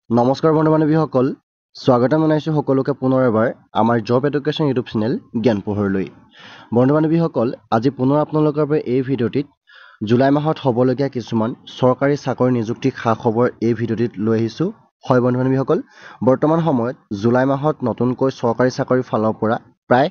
নমস্কাৰ বন্ধু বান্ধৱীসকল স্বাগতম জনাইছোঁ সকলোকে পুনৰ এবাৰ আমাৰ জব এডুকেশ্যন ইউটিউব চেনেল জ্ঞান পোহৰলৈ বন্ধু বান্ধৱীসকল আজি পুনৰ আপোনালোকৰ বাবে এই ভিডিঅ'টিত জুলাই মাহত হ'বলগীয়া কিছুমান চৰকাৰী চাকৰি নিযুক্তি খা খবৰ এই ভিডিঅ'টিত লৈ আহিছোঁ হয় বন্ধু বান্ধৱীসকল বৰ্তমান সময়ত জুলাই মাহত নতুনকৈ চৰকাৰী চাকৰিৰ ফালৰ পৰা প্ৰায়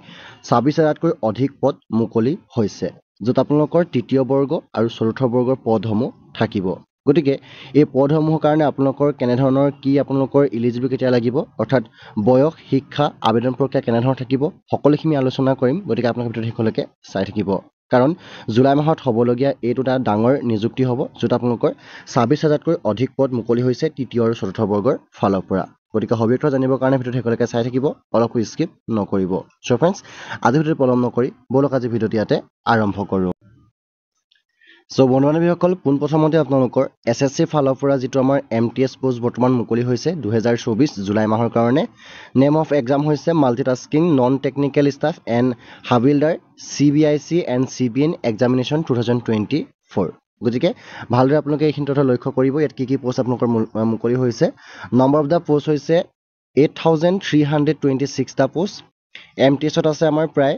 ২৬,০০০তকৈ অধিক পদ মুকলি হৈছে য'ত আপোনালোকৰ তৃতীয় বৰ্গ আৰু চতুৰ্থ বৰ্গৰ পদসমূহ থাকিব গতিকে এই পদসমূহৰ কাৰণে আপোনালোকৰ কেনেধৰণৰ কি আপোনালোকৰ ইলিজিবল কেতিয়া লাগিব অৰ্থাৎ বয়স শিক্ষা আবেদন প্ৰক্ৰিয়া কেনেধৰণৰ থাকিব সকলোখিনি আলোচনা কৰিম গতিকে আপোনালোকে ভিডিঅ'টো শেষলৈকে চাই থাকিব কাৰণ জুলাই মাহত হ'বলগীয়া এইটো এটা ডাঙৰ নিযুক্তি হ'ব য'ত আপোনালোকৰ ২৬,০০০তকৈ অধিক পদ মুকলি হৈছে তৃতীয় আৰু চতুৰ্থ বৰ্গৰ ফালৰ পৰা গতিকে সবিশেষ জানিবৰ কাৰণে ভিডিঅ'টো শেষলৈকে চাই থাকিব অলপো স্কিপ নকৰিব চ' ফ্ৰেণ্ডছ আজি ভিডিঅ'টো পলম নকৰি ব'লক আজি ভিডিঅ'টো ইয়াতে আৰম্ভ কৰোঁ সো বন্ধু বান্ধৱীসকল পোনপ্ৰথমতে আপোনালোকৰ এছএছচি ফালৰ পৰা যিটো আমাৰ MTS পোষ্ট বৰ্তমান মুকলি হৈছে 2024 জুলাই মাহৰ কাৰণে নেম অফ এক্সাম হৈছে multitasking non technical staff and havildar CBIC and CBN examination 2024 গতিকে ভালদৰে আপোনালোকে এইখিনি তথ্য লক্ষ্য কৰিব ইয়াত কি পোষ্ট আপোনালোকৰ মুকলি হৈছে নম্বৰ অফ দ্য পোষ্ট হৈছে 8,326টা পোষ্ট MTSত আছে আমাৰ প্ৰায়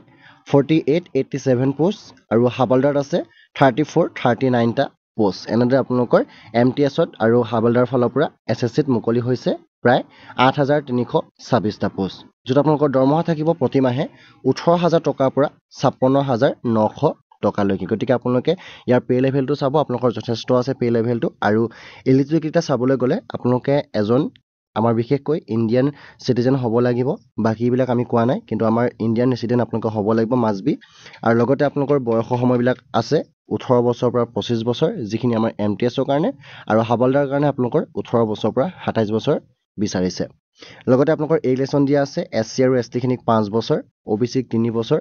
4887 পোষ্ট আৰু হাবিলদাৰত আছে 39টা পোষ্ট এনেদৰে আপোনালোকৰ MTSত আৰু হাবিলদাৰ ফালৰ পৰা SSCত মুকলি হৈছে প্ৰায় 8,326টা পোষ্ট য'ত আপোনালোকৰ দৰমহা থাকিব প্ৰতি মাহে 18,000 টকাৰ পৰা 56,900 টকালৈকে গতিকে আপোনালোকে ইয়াৰ পে লেভেলটো চাব আপোনালোকৰ যথেষ্ট আছে পে লেভেলটো আৰু এলিজিবিলিটি চাবলৈ গ'লে আপোনালোকে এজন আমাৰ বিশেষকৈ ইণ্ডিয়ান চিটিজেন হ'ব লাগিব বাকীবিলাক আমি কোৱা নাই কিন্তু আমাৰ ইণ্ডিয়ান ৰেচিডেণ্ট আপোনালোকে হ'ব লাগিব মাষ্ট বি আৰু লগতে আপোনালোকৰ বয়সৰ সময়বিলাক আছে 18 বছৰৰ পৰা 25 বছৰ যিখিনি আমাৰ MTSৰ কাৰণে আৰু হাবিলদাৰৰ কাৰণে আপোনালোকৰ 18 বছৰৰ পৰা 27 বছৰ বিচাৰিছে লগতে আপোনালোকৰ এৰিলেশ্যন দিয়া আছে SC আৰু ST খিনিক 5 বছৰ OBCক 3 বছৰ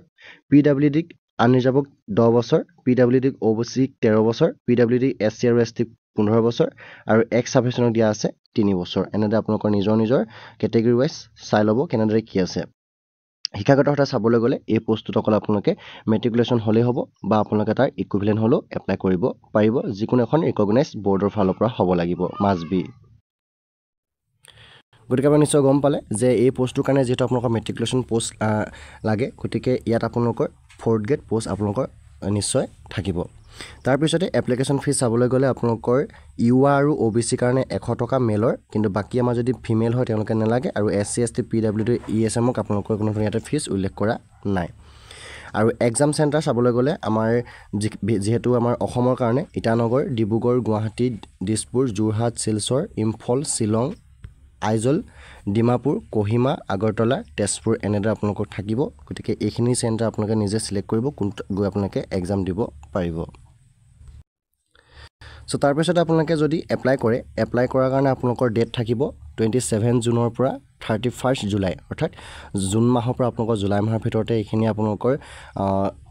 PWDক আনৰিজাৰ্ভক 10 বছৰ PWDক OBCক 13 বছৰ PWD SC আৰু STক 15 বছৰ আৰু এক্স সাৰ্ভিচনক দিয়া আছে 3 বছৰ এনেদৰে আপোনালোকৰ নিজৰ কেটেগৰী ৱাইজ চাই ল'ব কেনেদৰে কি আছে শিক্ষাগত কথা চাবলৈ গ'লে এই পোষ্টটোত অকল আপোনালোকে মেট্ৰিকুলেশ্যন হ'লেই হ'ব বা আপোনালোকে তাৰ ইকুইভেলেণ্ট হ'লেও এপ্লাই কৰিব পাৰিব যিকোনো এখন ৰিকগনাইজ বৰ্ডৰ ফালৰ পৰা হ'ব লাগিব মাষ্ট বি গতিকে আপুনি নিশ্চয় গম পালে যে এই পোষ্টটোৰ কাৰণে যিহেতু আপোনালোকৰ মেট্ৰিকুলেশ্যন পোষ্ট লাগে গতিকে ইয়াত আপোনালোকৰ 4th গ্ৰেড পোষ্ট আপোনালোকৰ নিশ্চয় থাকিব তাৰপিছতে এপ্লিকেশ্যন ফিজ চাবলৈ গ'লে আপোনালোকৰ ইউআৰ আৰু OBC কাৰণে 100 টকা মেলৰ কিন্তু বাকী আমাৰ যদি ফিমেল হয় তেওঁলোকে নালাগে আৰু SC ST PWD ESMক আপোনালোকৰ কোনো ইয়াতে ফিজ উল্লেখ কৰা নাই আৰু এক্সাম চেণ্টাৰ চাবলৈ গ'লে আমাৰ যিহেতু আমাৰ অসমৰ কাৰণে ইটানগৰ ডিব্ৰুগড় গুৱাহাটী দিছপুৰ যোৰহাট শিলচৰ ইম্ফল শ্বিলং আইজল ডিমাপুৰ কোহিমা আগৰতলা তেজপুৰ এনেদৰে আপোনালোকৰ থাকিব গতিকে এইখিনি চেণ্টাৰ আপোনালোকে নিজে সিলেক্ট কৰিব কোনটো গৈ আপোনালোকে এক্সাম দিব পাৰিব সো তাৰপিছতে আপোনালোকে যদি এপ্লাই কৰাৰ কাৰণে আপোনালোকৰ ডেট থাকিব 27 জুনৰ পৰা 31 জুলাই অৰ্থাৎ জুন মাহৰ পৰা আপোনালোকৰ জুলাই মাহৰ ভিতৰতে এইখিনি আপোনালোকৰ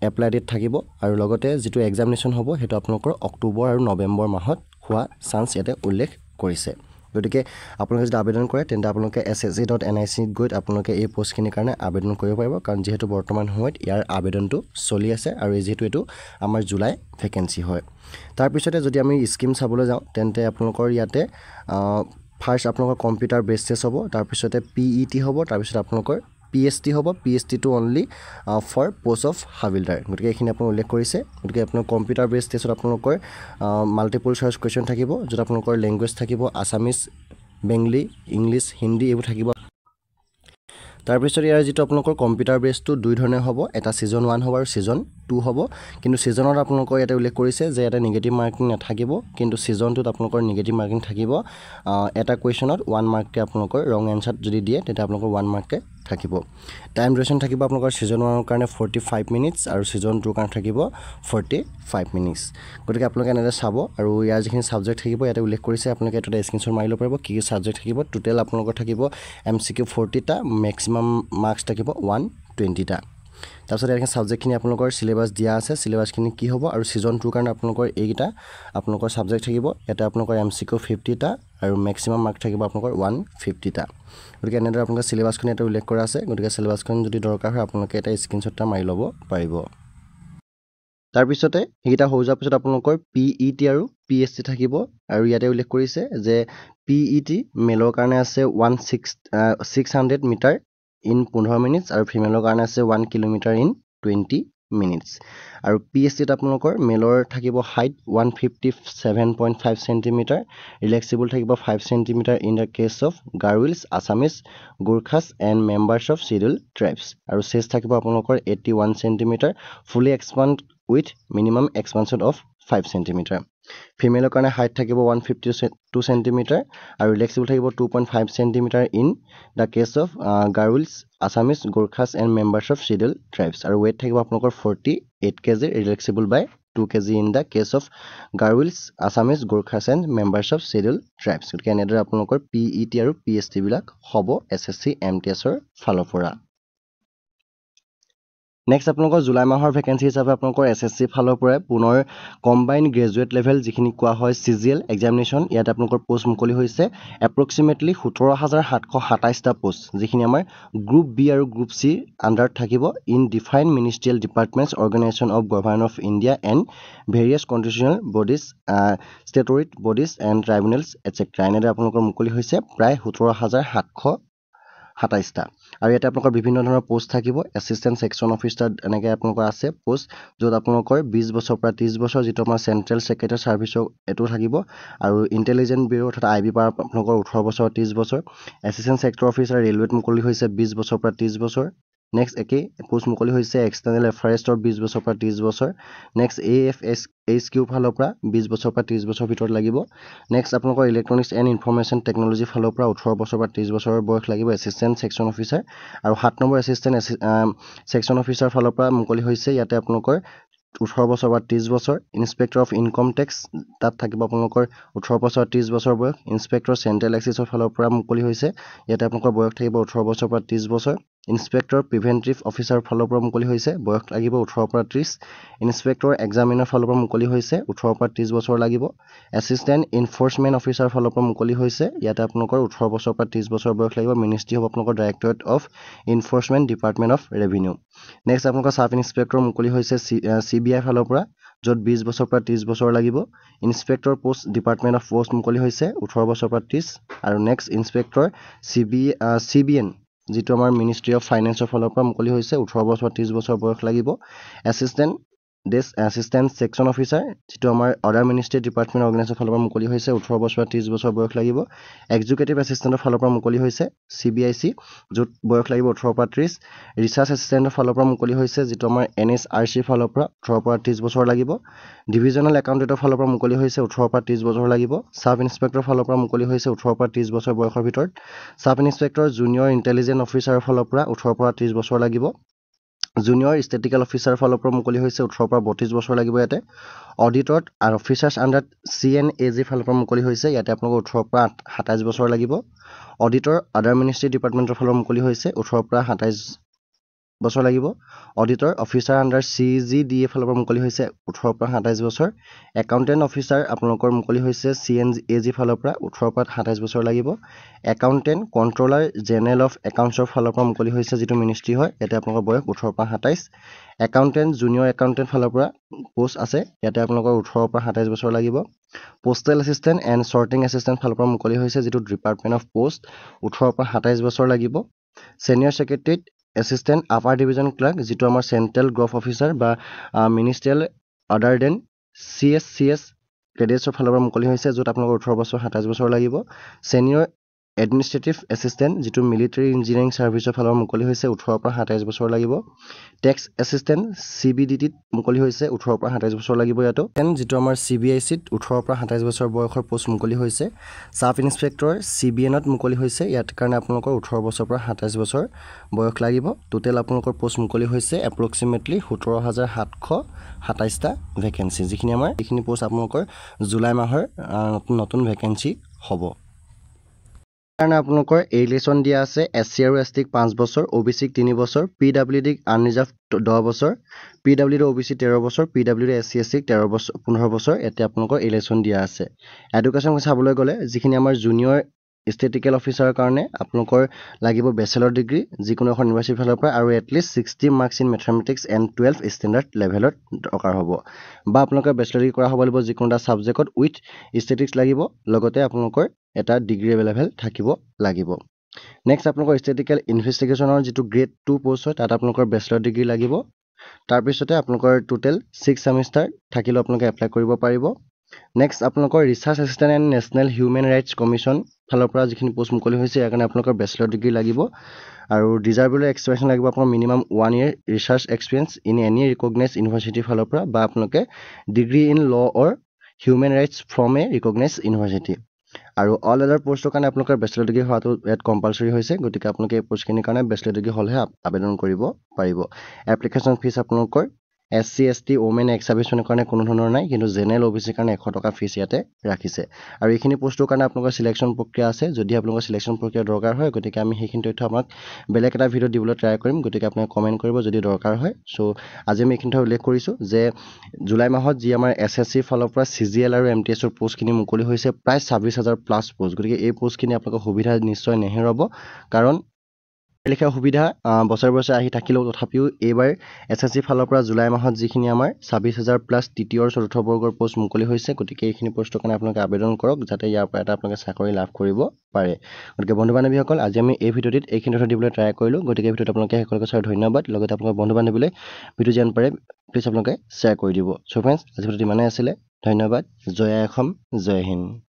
এপ্লাই ডেট থাকিব আৰু লগতে যিটো এক্সামিনেশ্যন হ'ব সেইটো আপোনালোকৰ অক্টোবৰ আৰু নৱেম্বৰ মাহত হোৱা চান্স ইয়াতে উল্লেখ কৰিছে গতিকে আপোনালোকে যদি আবেদন কৰে তেন্তে আপোনালোকে ssc.nic গৈ আপোনালোকে এই পোষ্টখিনিৰ কাৰণে আবেদন কৰিব পাৰিব কাৰণ যিহেতু বৰ্তমান সময়ত ইয়াৰ আবেদনটো চলি আছে আৰু যিহেতু এইটো আমাৰ জুলাই ভেকেঞ্চি হয় তাৰপিছতে যদি আমি স্কিম চাবলৈ যাওঁ তেন্তে আপোনালোকৰ ইয়াতে ফাৰ্ষ্ট আপোনালোকৰ কম্পিউটাৰ বেছ টেষ্ট হ'ব তাৰপিছতে PET হ'ব তাৰপিছত আপোনালোকৰ PST হ'ব PSTটো only for post of havildar গতিকে এইখিনি আপোনালোকে উল্লেখ কৰিছে গতিকে আপোনাৰ কম্পিউটাৰ বেছ টেষ্টত আপোনালোকৰ মাল্টিপল চইচ কুৱেশ্যন থাকিব য'ত আপোনালোকৰ লেংগুৱেজ থাকিব আছামিজ বেংগলী ইংলিছ হিন্দী এইবোৰ থাকিব তাৰপিছত ইয়াৰ যিটো আপোনালোকৰ কম্পিউটাৰ বেছটো দুই ধৰণে হ'ব এটা ছিজন 1 হ'ব আৰু ছিজন 2 হ'ব কিন্তু ছিজনত আপোনালোকৰ ইয়াতে উল্লেখ কৰিছে যে এটা নিগেটিভ মাৰ্কিং নাথাকিব কিন্তু ছিজন 2ত আপোনালোকৰ নিগেটিভ মাৰ্কিং থাকিব এটা কুৱেশ্যনত 1 মাৰ্ককে আপোনালোকৰ ৰং এনসাৰ যদি দিয়ে তেতিয়া আপোনালোকৰ 1 মাৰ্ককে থাকিব টাইম ডিউৰেশ্যন থাকিব আপোনালোকৰ ছিজন 1ৰ কাৰণে 45 মিনিটছ আৰু ছিজন 2ৰ কাৰণে থাকিব 45 মিনিটছ গতিকে আপোনালোকে এনেদৰে চাব আৰু ইয়াৰ যিখিনি ছাবজেক্ট থাকিব ইয়াতে উল্লেখ কৰিছে আপোনালোকে এটা স্ক্ৰীনশ্বট মাৰি ল'ব পাৰিব কি ছাবজেক্ট থাকিব টোটেল আপোনালোকৰ থাকিব MCQ 40টা মেক্সিমাম মাৰ্কছ থাকিব 120টা তাৰপিছত ইয়াৰ ছাবজেক্টখিনি আপোনালোকৰ চিলেবাছ দিয়া আছে চিলেবাছখিনি কি হ'ব আৰু ছিজন 2ৰ কাৰণে আপোনালোকৰ এইকেইটা আপোনালোকৰ ছাবজেক্ট থাকিব ইয়াতে আপোনালোকৰ MCQ 50টা আৰু মেক্সিমাম মাৰ্ক থাকিব আপোনালোকৰ 150টা গতিকে এনেদৰে আপোনালোকৰ চিলেবাছখন ইয়াতে উল্লেখ কৰা আছে গতিকে চিলেবাছখন যদি দৰকাৰ হয় আপোনালোকে এটা স্ক্ৰীনশ্বট মাৰি ল'ব পাৰিব তাৰপিছতে সেইকেইটা হৈ যোৱাৰ পিছত আপোনালোকৰ PET আৰু PST থাকিব আৰু ইয়াতে উল্লেখ কৰিছে যে PET মেলৰ কাৰণে আছে 600 মিটাৰ ইন 15 মিনিটছ আৰু ফিমেলৰ কাৰণে আছে 1 কিলোমিটাৰ ইন 20 মিনিটছ আৰু PSTত আপোনালোকৰ মেলৰ থাকিব হাইট 157.5 চেণ্টিমিটাৰ ৰিলেক্সিবল থাকিব 5 centimetre in the case of Garhwals Assamese Gorkhas and members of scheduled tribes আৰু চেষ্ট থাকিব আপোনালোকৰ 81 centimetre fully expand with minimum expansion of 5 centimetre ফিমেলৰ কাৰণে হাইট থাকিব 152 চেণ্টিমিটাৰ আৰু ৰিলেক্সিবল থাকিব 2.5 centimetre in the case of Garhwals Assamese Gorkhas and members of scheduled tribes আৰু weight থাকিব আপোনালোকৰ 48 kg relaxable by 2 kg in the case of Garhwals Assamese Gorkhas and members of scheduled tribes গতিকে এনেদৰে আপোনালোকৰ PET আৰু PST বিলাক হ'ব SSC MTSৰ ফালৰ পৰা নেক্সট আপোনালোকৰ জুলাই মাহৰ ভেকেঞ্চি হিচাপে আপোনালোকৰ SSC ফালৰ পৰাই পুনৰ কম্বাইন গ্ৰেজুৱেট লেভেল যিখিনি কোৱা হয় CGL এক্সামিনেশ্যন ইয়াতে আপোনালোকৰ পোষ্ট মুকলি হৈছে এপ্ৰক্সিমেটলি 17,727টা পোষ্ট যিখিনি আমাৰ গ্ৰুপ বি আৰু গ্ৰুপ চি আণ্ডাৰত থাকিব in define ministerial departments organisation of government of India and various constitutional bodies statutory bodies and tribunals etcetera এনেদৰে আপোনালোকৰ মুকলি হৈছে প্ৰায় 17,727টা আৰু ইয়াতে আপোনালোকৰ বিভিন্ন ধৰণৰ পোষ্ট থাকিব এছিষ্টেণ্ট ছেকশ্যন অফিচাৰ এনেকৈ আপোনালোকৰ আছে পোষ্ট য'ত আপোনালোকৰ 20 বছৰৰ পৰা 30 বছৰ যিটো আমাৰ চেণ্ট্ৰেল ছেক্ৰেটাৰী ছাৰ্ভিচৰ এইটো থাকিব আৰু ইণ্টেলিজেন্ট ব্যুৰ অৰ্থাৎ IB পৰা আপোনালোকৰ 18 বছৰ 30 বছৰ এছিষ্টেণ্ট ছেক্টৰ অফিচাৰ ৰেলৱেত মুকলি হৈছে 20 বছৰৰ পৰা 30 বছৰ নেক্সট একেই পোষ্ট মুকলি হৈছে এক্সটাৰ্নেল এফেয়াৰ্ছৰ 20 বছৰৰ পৰা 30 বছৰ নেক্সট AFSHQ ফালৰ পৰা 20 বছৰৰ পৰা 30 বছৰ ভিতৰত লাগিব নেক্সট আপোনালোকৰ ইলেক্ট্ৰনিক্স এণ্ড ইনফৰমেশ্যন টেকনলজি ফালৰ পৰা 18 বছৰৰ পৰা 30 বছৰৰ বয়স লাগিব এছিষ্টেণ্ট ছেকশ্যন অফিচাৰ আৰু 7 নম্বৰ এছিষ্টেণ্ট ছেকশ্যন অফিচাৰ ফালৰ পৰা মুকলি হৈছে ইয়াতে আপোনালোকৰ 18 বছৰ বা 30 বছৰ ইনস্পেক্টৰ অফ ইনকম টেক্স তাত থাকিব আপোনালোকৰ 18 বছৰ 30 বছৰ বয়স ইনস্পেক্টৰ চেণ্ট্ৰেল এক্সাইজৰ ফালৰ পৰা মুকলি হৈছে ইয়াতে আপোনালোকৰ বয়স থাকিব 18 বছৰ পৰা 30 বছৰ ইনস্পেক্টৰ প্ৰিভেণ্টিভ অফিচাৰ ফালৰ পৰা মুকলি হৈছে বয়স লাগিব 18 পৰা 30 ইনস্পেক্টৰ এক্সামিনাৰ ফালৰ পৰা মুকলি হৈছে 18 পৰা 30 বছৰ লাগিব এছিষ্টেণ্ট ইনফৰ্চমেণ্ট অফিচাৰ ফালৰ পৰা মুকলি হৈছে ইয়াতে আপোনালোকৰ 18 বছৰ পৰা 30 বছৰ বয়স লাগিব মিনিষ্ট্ৰী হ'ব আপোনালোকৰ directorate of enforcement department of revenue next আপোনালোকৰ চাব ইনস্পেক্টৰ মুকলি হৈছে CBI ফালৰ পৰা য'ত 20 বছৰ পৰা 30 বছৰ লাগিব inspector post department of post মুকলি হৈছে 18 বছৰ পৰা 30 আৰু নেক্সট ইনস্পেক্টৰ CBN যিটো আমাৰ মিনিষ্ট্ৰী অফ ফাইনেন্সৰ ফালৰ পৰা মুকলি হৈছে 18 বছৰ 30 বছৰ বয়স লাগিব এছিষ্টেণ্ট ছেকশ্যন অফিচাৰ যিটো আমাৰ অৰ্ডাৰ মিনিষ্ট্ৰী ডিপাৰ্টমেণ্ট অৰ্গেনাইজেশ্যন ফালৰ পৰা মুকলি হৈছে 18 বছৰ 30 বছৰ বয়স লাগিব এক্সিকিউটিভ এছিষ্টেণ্টৰ ফালৰ পৰা মুকলি হৈছে CBIC য'ত বয়স লাগিব 18 পৰা 30 ৰিচাৰ্চ এছিষ্টেণ্টৰ ফালৰ পৰা মুকলি হৈছে যিটো আমাৰ NSRC ফালৰ পৰা 18 পৰা 30 বছৰ লাগিব ডিভিজনেল একাউণ্টেণ্টৰ ফালৰ পৰা মুকলি হৈছে 18 পৰা 30 বছৰ লাগিব চাব ইনস্পেক্টৰ ফালৰ পৰা মুকলি হৈছে 18 পৰা 30 বছৰ বয়সৰ ভিতৰত চাব ইনস্পেক্টৰ জুনিয়ৰ ইণ্টেলিজেন্ট অফিচাৰৰ ফালৰ পৰা 18 পৰা 30 বছৰ লাগিব জুনিয়ৰ ষ্টেটিকেল অফিচাৰ ফালৰ পৰা মুকলি হৈছে 18 পৰা 32 বছৰ লাগিব ইয়াতে অডিটৰ আৰু অফিচাৰ্ছ আণ্ডাৰ CNAG ফালৰ পৰা মুকলি হৈছে ইয়াতে আপোনালোকৰ 18 পৰা 27 বছৰ লাগিব অডিটৰ আদাৰ মিনিষ্ট্ৰী ডিপাৰ্টমেণ্টৰ ফালৰ মুকলি হৈছে 18 পৰা 27 বছৰ লাগিব অডিটৰ অফিচাৰ আণ্ডাৰ CGDA ফালৰ পৰা মুকলি হৈছে 18 পৰা 27 বছৰ একাউণ্টেণ্ট অফিচাৰ আপোনালোকৰ মুকলি হৈছে CNAG ফালৰ পৰা 18 পৰা 27 বছৰ লাগিব একাউণ্টেণ্ট কণ্ট্ৰলাৰ জেনেৰেল অফ একাউণ্টছৰ ফালৰ পৰা মুকলি হৈছে যিটো মিনিষ্ট্ৰী হয় ইয়াতে আপোনালোকৰ বয়স 18 পৰা 27 একাউণ্টেণ্ট জুনিয়ৰ একাউণ্টেণ্ট ফালৰ পৰা পোষ্ট আছে ইয়াতে আপোনালোকৰ 18 পৰা 27 বছৰ লাগিব পোষ্টেল এছিষ্টেণ্ট এণ্ড শ্বৰ্টিং এছিষ্টেণ্ট ফালৰ পৰা মুকলি হৈছে যিটো ডিপাৰ্টমেণ্ট অফ পোষ্ট 18 পৰা 27 বছৰ লাগিব senior secretariat assistant upper division clerk যিটো আমাৰ চেণ্ট্ৰেল গ্ৰফ অফিচাৰ বা মিনিষ্ট্ৰিয়েল আদাৰ দেন CSCS গ্ৰেডুৱেটছৰ ফালৰ পৰা মুকলি হৈছে য'ত আপোনালোকৰ 18 বছৰ 27 বছৰ লাগিব ছিনিয়ৰ এডমিনিষ্ট্ৰেটিভ এছিষ্টেণ্ট যিটো মিলিটাৰী ইঞ্জিনিয়াৰিং ছাৰ্ভিচৰ ফালৰ পৰা মুকলি হৈছে 18 পৰা 27 বছৰ লাগিব টেক্স এছিষ্টেণ্ট CBDTত মুকলি হৈছে 18 পৰা 27 বছৰ লাগিব ইয়াতো যিটো আমাৰ CBICত 18 পৰা 27 বছৰ বয়সৰ পোষ্ট মুকলি হৈছে চাব ইনস্পেক্টৰ CBNত মুকলি হৈছে ইয়াত কাৰণে আপোনালোকৰ 18 বছৰ পৰা 27 বছৰ বয়স লাগিব টোটেল আপোনালোকৰ পোষ্ট মুকলি হৈছে এপ্ৰক্সিমেটলি 17,727টা ভেকেঞ্চি যিখিনি আমাৰ এইখিনি পোষ্ট আপোনালোকৰ জুলাই মাহৰ নতুন ভেকেঞ্চি হ'ব কাৰণে আপোনালোকৰ এৰিলেশ্যন দিয়া আছে SC আৰু ST 5 বছৰ OBC 3 বছৰ PWD আনৰিজাৰ্ভ 10 বছৰ PWD OBC 13 বছৰ PWD SC SC 15 বছৰ এতিয়া আপোনালোকৰ এৰিলেশ্যন দিয়া আছে এডুকেশ্যন চাবলৈ গ'লে যিখিনি আমাৰ জুনিয়ৰ ষ্টেটিকেল অফিচাৰৰ কাৰণে আপোনালোকৰ লাগিব বেচেলৰ ডিগ্ৰী যিকোনো এখন ইউনিভাৰ্চিটিৰ ফালৰ পৰা আৰু at least 60 marks in mathematics and 12 standard লেভেলত দৰকাৰ হ'ব বা আপোনালোকৰ বেচেলৰ ডিগ্ৰী কৰা হ'ব লাগিব যিকোনো এটা ছাবজেক্টত উইথ ষ্টেটিক্স লাগিব লগতে আপোনালোকৰ এটা ডিগ্ৰী লেভেল থাকিব লাগিব নেক্সট আপোনালোকৰ ষ্টেটিকেল ইনভেষ্টিগেশ্যনৰ যিটো গ্ৰেড 2 পষ্ট হয় তাত আপোনালোকৰ বেচেলৰ ডিগ্ৰী লাগিব তাৰপিছতে আপোনালোকৰ টোটেল 6 ছেমিষ্টাৰ থাকিলেও আপোনালোকে এপ্লাই কৰিব পাৰিব নেক্সট আপোনালোকৰ research assistant and national human rights commission ফালৰ পৰা যিখিনি পষ্ট মুকলি হৈছে ইয়াৰ কাৰণে আপোনালোকৰ বেচেলৰ ডিগ্ৰী লাগিব আৰু ডিজাৰ্ভেবল এক্সপিৰিয়েঞ্চ লাগিব আপোনাৰ minimum 1 year research experience in any recognise ইউনিভাৰ্চিটিৰ ফালৰ পৰা বা আপোনালোকে degree in law or human rights from a recognise university আৰু অল আদাৰ পষ্টৰ কাৰণে আপোনালোকৰ বেচেলৰ ডিগ্ৰী হোৱাটো ইয়াত কম্পালচৰি হৈছে গতিকে আপোনালোকে এই পষ্টখিনিৰ কাৰণে বেচেলৰ ডিগ্ৰী হ'লেহে আবেদন কৰিব পাৰিব এপ্লিকেশ্যন ফিজ আপোনালোকৰ SC ST ওমেন এক্স ছাৰ্ভিচমেনৰ কাৰণে কোনো ধৰণৰ নাই কিন্তু জেনেৰেল OBCৰ কাৰণে 100 টকা ফিজ ইয়াতে ৰাখিছে আৰু এইখিনি পষ্টৰ কাৰণে আপোনালোকৰ চিলেকশ্যন প্ৰক্ৰিয়া আছে যদি আপোনালোকৰ চিলেকশ্যন প্ৰক্ৰিয়া দৰকাৰ হয় গতিকে আমি সেইখিনি তথ্য আপোনাক বেলেগ এটা ভিডিঅ' দিবলৈ ট্ৰাই কৰিম গতিকে আপোনালোকে কমেণ্ট কৰিব যদি দৰকাৰ হয় চ' আজি আমি এইখিনি উল্লেখ কৰিছোঁ যে জুলাই মাহত যি আমাৰ SSC ফালৰ পৰা CGL আৰু MTSৰ পষ্টখিনি মুকলি হৈছে প্ৰায় 26,000+ পষ্ট গতিকে এই পষ্টখিনি আপোনালোকৰ সুবিধা নিশ্চয় নেহেৰাব কাৰণ লিখা সুবিধা বছৰ বছৰ আহি থাকিলেও তথাপিও এইবাৰ SSC ফালৰ পৰা জুলাই মাহত যিখিনি আমাৰ 26,000+ তৃতীয় আৰু চতুৰ্থ বৰ্গৰ পষ্ট মুকলি হৈছে গতিকে এইখিনি পষ্টৰ কাৰণে আপোনালোকে আবেদন কৰক যাতে ইয়াৰ পৰা এটা আপোনালোকে চাকৰি লাভ কৰিব পাৰে গতিকে বন্ধু বান্ধৱীসকল আজি আমি এই ভিডিঅ'টিত এইখিনি তথ্য দিবলৈ ট্ৰাই কৰিলোঁ গতিকে ভিডিঅ'টো আপোনালোকে সকলোকে চাই ধন্যবাদ লগতে আপোনালোকৰ বন্ধু বান্ধৱীলৈ ভিডিঅ' যিমান পাৰে প্লিজ আপোনালোকে শ্বেয়াৰ কৰি দিব চ' ফ্ৰেণ্ডছ আজি ভিডিঅ'টো ইমানেই আছিলে ধন্যবাদ জয় অসম জয় হিন্দ